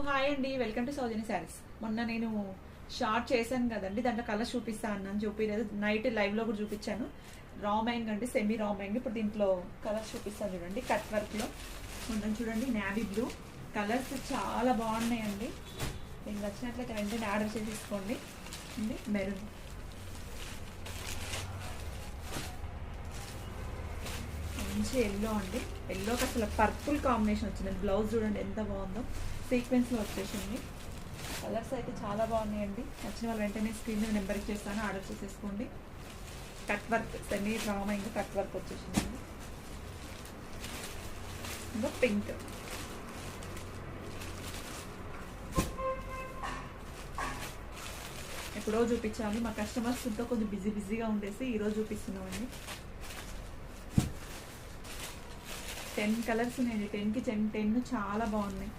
Hi అండి, welcome to సౌజన్య శారీస్. మొన్న నేను షార్ట్ చేశాను కదండి, దాంట్లో కలర్ చూపిస్తాను అని చూపించలేదు. నైట్ లైవ్ లో కూడా చూపించాను. రామైంగ్ అంటే సెమీ రామైంగ్. ఇప్పుడు దీంట్లో కలర్స్ చూపిస్తాను చూడండి. కట్ వర్క్ లో మొన్న చూడండి నేవీ బ్లూ కలర్స్ చాలా బాగున్నాయండి. మీకు నచ్చినట్లయితే వెంటనే ఆర్డర్ చేసి తీసుకోండి. మెరూన్, మంచి ఎల్లో అండి. ఎల్లోకి అసలు పర్పుల్ కాంబినేషన్ వచ్చింది. బ్లౌజ్ చూడండి ఎంత బాగుందో, సీక్వెన్స్లో వచ్చేసింది. కలర్స్ అయితే చాలా బాగున్నాయండి. నచ్చిన వాళ్ళు వెంటనే స్క్రీన్ మీద నెంబర్ ఇచ్చేస్తాను, ఆర్డర్ చేసేసుకోండి. కట్ వర్క్ సెమీ డ్రామా ఇంకా కట్ వర్క్ వచ్చేసింది. ఇంకా పింక్, ఎప్పుడో చూపించాలి. మా కస్టమర్స్ ఇంట్లో కొంచెం బిజీగా ఉండేసి ఈరోజు చూపిస్తున్నామండి. 10 కలర్స్ ఉన్నాయండి. 10కి 10 చాలా బాగున్నాయి.